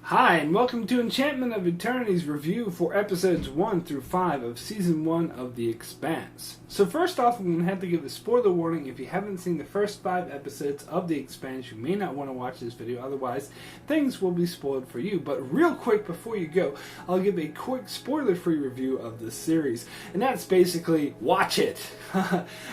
Hi, and welcome to Enchantment of Eternity's review for episodes 1 through 5 of Season 1 of The Expanse. So first off, I'm going to have to give a spoiler warning. If you haven't seen the first 5 episodes of The Expanse, you may not want to watch this video, otherwise things will be spoiled for you. But real quick before you go, I'll give a quick spoiler-free review of this series, and that's basically, watch it!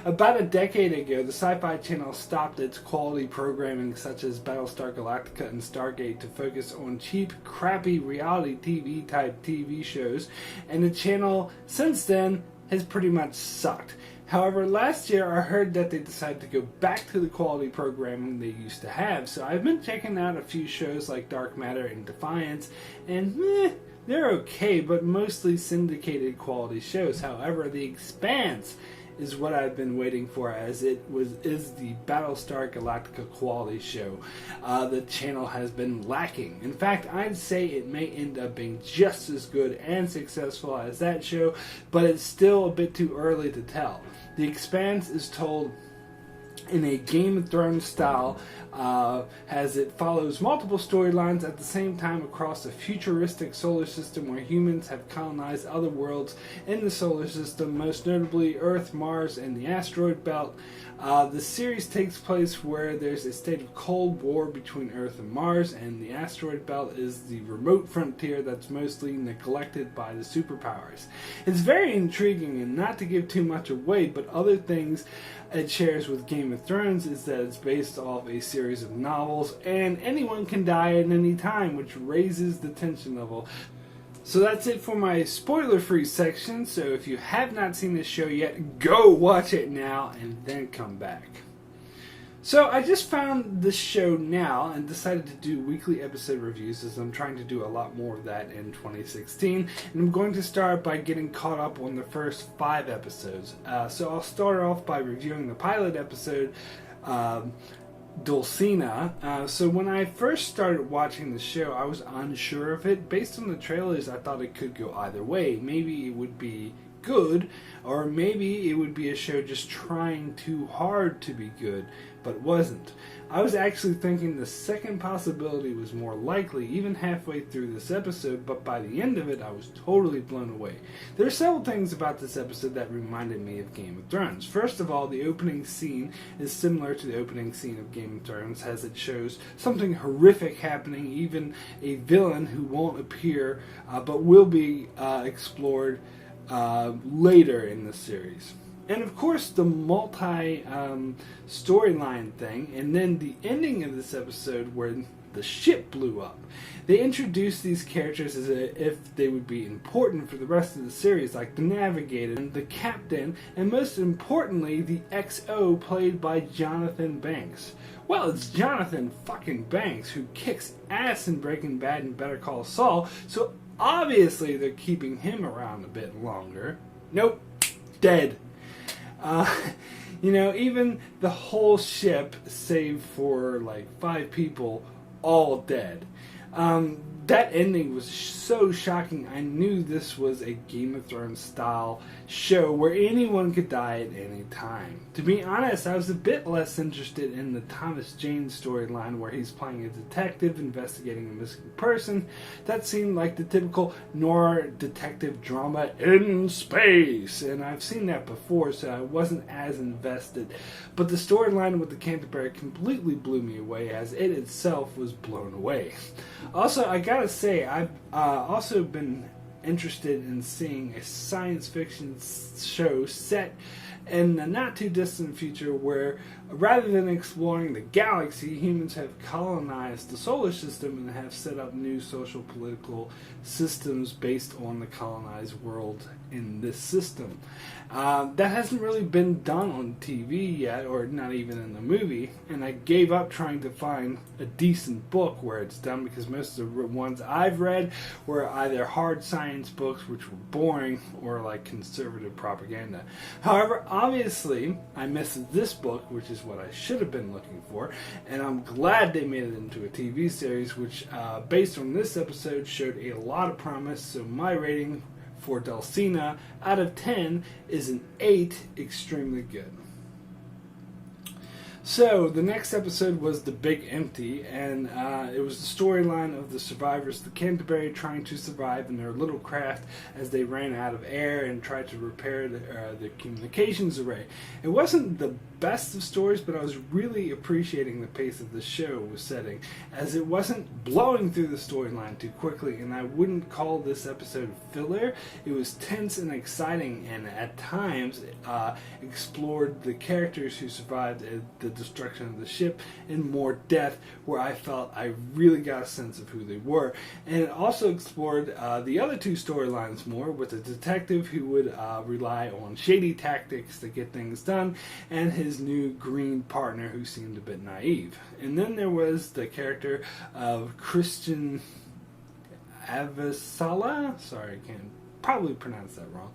About a decade ago, the Sci-Fi Channel stopped its quality programming such as Battlestar Galactica and Stargate to focus on cheap, crappy reality TV type TV shows, and the channel since then has pretty much sucked. However, last year I heard that they decided to go back to the quality programming they used to have, so I've been checking out a few shows like Dark Matter and Defiance, and they're okay, but mostly syndicated quality shows. However, The Expanse is what I've been waiting for, as it is the Battlestar Galactica quality show. The channel has been lacking. In fact, I'd say it may end up being just as good and successful as that show, but it's still a bit too early to tell. The Expanse is told in a Game of Thrones style, as it follows multiple storylines at the same time across a futuristic solar system where humans have colonized other worlds in the solar system, most notably Earth, Mars, and the asteroid belt. The series takes place where there's a state of cold war between Earth and Mars, and the asteroid belt is the remote frontier that's mostly neglected by the superpowers. It's very intriguing, and not to give too much away, but other things it shares with Game of Thrones is that it's based off a series of novels, and anyone can die at any time, which raises the tension level. So that's it for my spoiler-free section, so if you have not seen this show yet, go watch it now and then come back. So I just found this show now and decided to do weekly episode reviews, as I'm trying to do a lot more of that in 2016. And I'm going to start by getting caught up on the first 5 episodes. So I'll start off by reviewing the pilot episode, Dulcina. So when I first started watching the show, I was unsure of it. Based on the trailers, I thought it could go either way. Maybe it would be good, or maybe it would be a show just trying too hard to be good, but it wasn't. I was actually thinking the second possibility was more likely, even halfway through this episode, but by the end of it, I was totally blown away. There are several things about this episode that reminded me of Game of Thrones. First of all, the opening scene is similar to the opening scene of Game of Thrones, as it shows something horrific happening, even a villain who won't appear, but will be explored later in the series. And of course the storyline thing, and then the ending of this episode where the ship blew up. They introduced these characters as if they would be important for the rest of the series, like the Navigator and the Captain, and most importantly the XO, played by Jonathan Banks. Well, it's Jonathan fucking Banks, who kicks ass in Breaking Bad and Better Call Saul, so obviously they're keeping him around a bit longer. Nope, dead. Even the whole ship, save for like 5 people, all dead. That ending was so shocking. I knew this was a Game of Thrones style show where anyone could die at any time. To be honest, I was a bit less interested in the Thomas Jane storyline, where he's playing a detective investigating a missing person. That seemed like the typical noir detective drama in space, and I've seen that before, so I wasn't as invested. But the storyline with the Canterbury completely blew me away, as it itself was blown away. Also, I gotta say, I've also been interested in seeing a science fiction show set in the not too distant future where, rather than exploring the galaxy, humans have colonized the solar system and have set up new social political systems based on the colonized world in this system. That hasn't really been done on TV yet, or not even in the movie, and I gave up trying to find a decent book where it's done, because most of the ones I've read were either hard science books, which were boring, or like conservative propaganda. However, obviously, I missed this book, which is what I should have been looking for, and I'm glad they made it into a TV series, which, based on this episode, showed a lot of promise, so my rating for Dulcina out of 10 is an 8, extremely good. So, the next episode was The Big Empty, and it was the storyline of the survivors of the Canterbury trying to survive in their little craft as they ran out of air and tried to repair the communications array. It wasn't the best of stories, but I was really appreciating the pace of the show was setting, as it wasn't blowing through the storyline too quickly, and I wouldn't call this episode filler. It was tense and exciting, and at times explored the characters who survived the destruction of the ship in more depth, where I felt I really got a sense of who they were. And it also explored the other two storylines more, with a detective who would rely on shady tactics to get things done, and his new green partner who seemed a bit naive. And then there was the character of Christian Avasala. Sorry, I can't probably pronounce that wrong.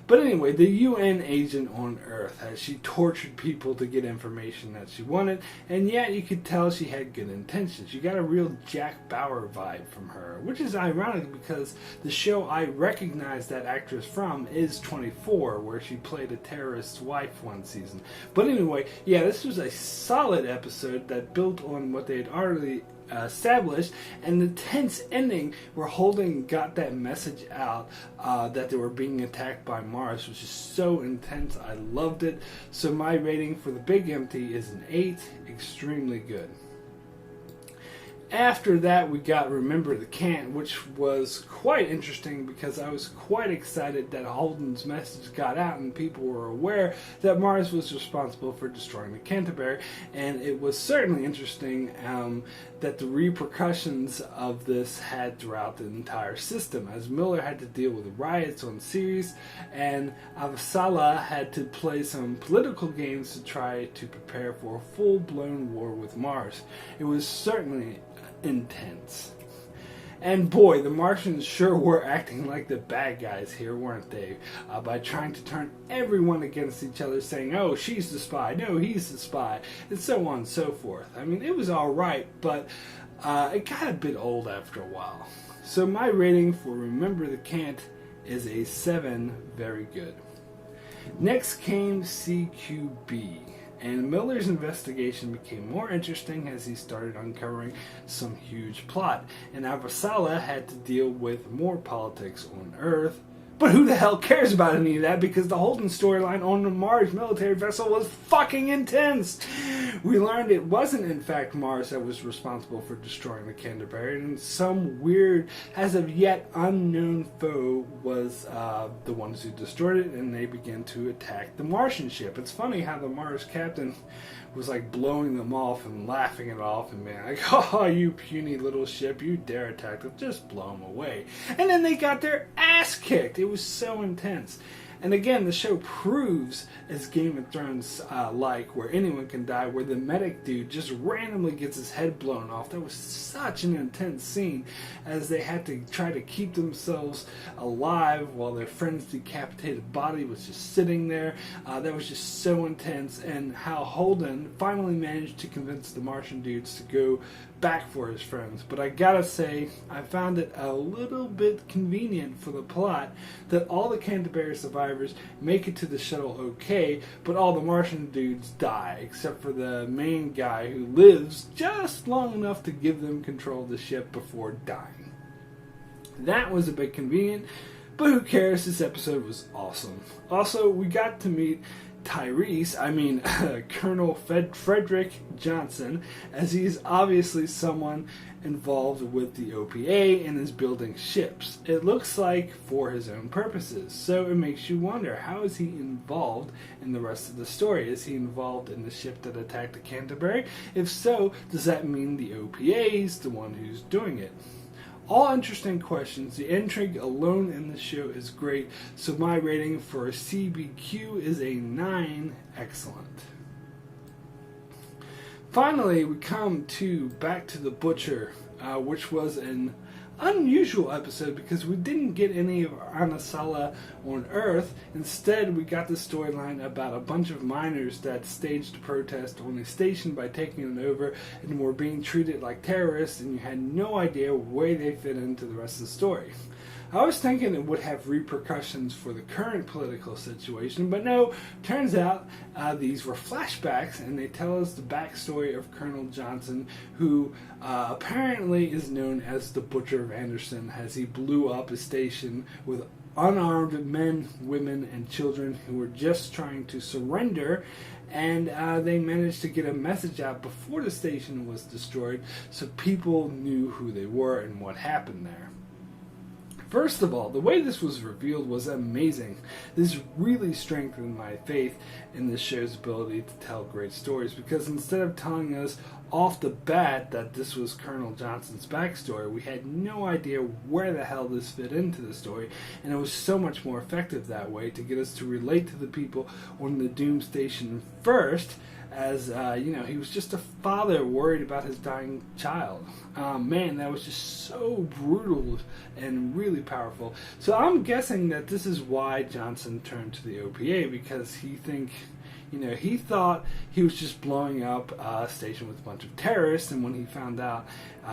But anyway, the UN agent on Earth, as she tortured people to get information that she wanted, and yet you could tell she had good intentions. You got a real Jack Bauer vibe from her, which is ironic because the show I recognize that actress from is 24, where she played a terrorist's wife one season. But anyway, yeah, this was a solid episode that built on what they had already established, and the tense ending where Holden got that message out that they were being attacked by Mars was just so intense. I loved it. So my rating for The Big Empty is an 8. Extremely good. After that, we got Remember the Can't, which was quite interesting because I was quite excited that Holden's message got out and people were aware that Mars was responsible for destroying the Canterbury. And it was certainly interesting that the repercussions of this had throughout the entire system, as Miller had to deal with riots on Ceres, and Avasala had to play some political games to try to prepare for a full-blown war with Mars. It was certainly intense. And boy, the Martians sure were acting like the bad guys here, weren't they? By trying to turn everyone against each other, saying, oh, she's the spy, no, he's the spy, and so on and so forth. I mean, it was alright, but it got a bit old after a while. So my rating for Remember the Can't is a 7, very good. Next came CQB. And Miller's investigation became more interesting as he started uncovering some huge plot. And Avasala had to deal with more politics on Earth. But who the hell cares about any of that, because the Holden storyline on the Mars military vessel was fucking intense. We learned it wasn't in fact Mars that was responsible for destroying the Canterbury, and some weird, as of yet unknown foe was the ones who destroyed it, and they began to attack the Martian ship. It's funny how the Mars captain was like blowing them off and laughing it off and being like, oh, you puny little ship, you dare attack them, just blow them away. And then they got their ass kicked. It was so intense. And again, the show proves, as Game of Thrones like, where anyone can die, where the medic dude just randomly gets his head blown off. That was such an intense scene, as they had to try to keep themselves alive while their friend's decapitated body was just sitting there. That was just so intense, and how Holden finally managed to convince the Martian dudes to go back for his friends. But I gotta say, I found it a little bit convenient for the plot that all the Canterbury survivors make it to the shuttle okay, but all the Martian dudes die, except for the main guy who lives just long enough to give them control of the ship before dying. That was a bit convenient, but who cares? This episode was awesome. Also, we got to meet Colonel Frederick Johnson, as he's obviously someone involved with the OPA and is building ships. It looks like for his own purposes, so it makes you wonder, how is he involved in the rest of the story? Is he involved in the ship that attacked the Canterbury? If so, does that mean the OPA is the one who's doing it? All interesting questions. The intrigue alone in the show is great, so my rating for CBQ is a 9, excellent. Finally, we come to Back to the Butcher, which was an unusual episode because we didn't get any of Anasala on Earth. Instead, we got the storyline about a bunch of miners that staged a protest on a station by taking it over and were being treated like terrorists, and you had no idea where they fit into the rest of the story. I was thinking it would have repercussions for the current political situation, but no, turns out these were flashbacks, and they tell us the backstory of Colonel Johnson, who apparently is known as the Butcher of Anderson, as he blew up a station with unarmed men, women, and children who were just trying to surrender, and they managed to get a message out before the station was destroyed so people knew who they were and what happened there. First of all, the way this was revealed was amazing. This really strengthened my faith in this show's ability to tell great stories, because instead of telling us off the bat that this was Colonel Johnson's backstory, we had no idea where the hell this fit into the story, and it was so much more effective that way to get us to relate to the people on the Doom Station first, as he was just a father worried about his dying child. Man, that was just so brutal and really powerful. So I'm guessing that this is why Johnson turned to the OPA, because he thought he was just blowing up a station with a bunch of terrorists, and when he found out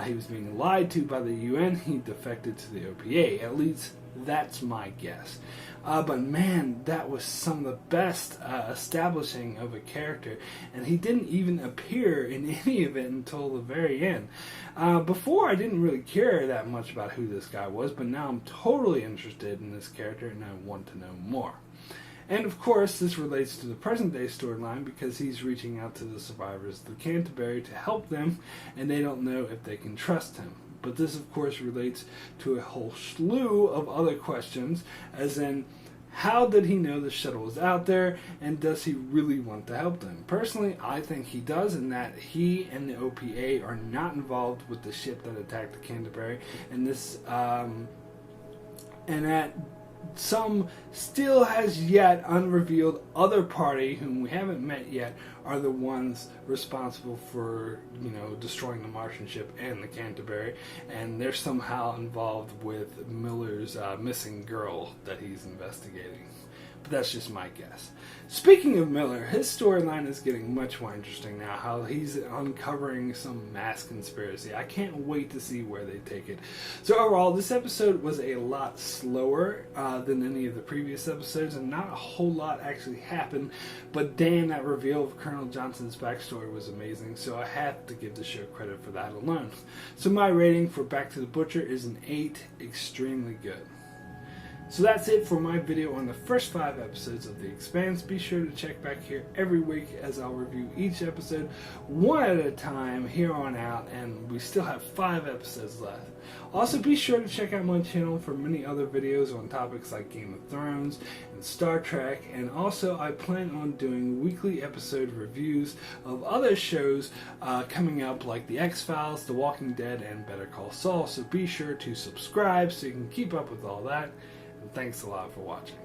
he was being lied to by the UN, he defected to the OPA. At least that's my guess. But man, that was some of the best establishing of a character, and he didn't even appear in any of it until the very end. Before, I didn't really care that much about who this guy was, but now I'm totally interested in this character, and I want to know more. And of course, this relates to the present day storyline, because he's reaching out to the survivors of Canterbury to help them, and they don't know if they can trust him. But this, of course, relates to a whole slew of other questions, as in, how did he know the shuttle was out there, and does he really want to help them? Personally, I think he does, and that he and the OPA are not involved with the ship that attacked the Canterbury, and that some still has yet unrevealed other party whom we haven't met yet are the ones responsible for, destroying the Martian ship and the Canterbury, and they're somehow involved with Miller's missing girl that he's investigating. But that's just my guess. Speaking of Miller, his storyline is getting much more interesting now, how he's uncovering some mass conspiracy. I can't wait to see where they take it. So overall, this episode was a lot slower than any of the previous episodes, and not a whole lot actually happened, but damn, that reveal of Colonel Johnson's backstory was amazing, so I have to give the show credit for that alone. So my rating for Back to the Butcher is an 8, extremely good. So that's it for my video on the first 5 episodes of The Expanse. Be sure to check back here every week as I'll review each episode one at a time here on out, and we still have 5 episodes left. Also, be sure to check out my channel for many other videos on topics like Game of Thrones and Star Trek, and also I plan on doing weekly episode reviews of other shows coming up, like The X-Files, The Walking Dead, and Better Call Saul. So be sure to subscribe so you can keep up with all that. And thanks a lot for watching.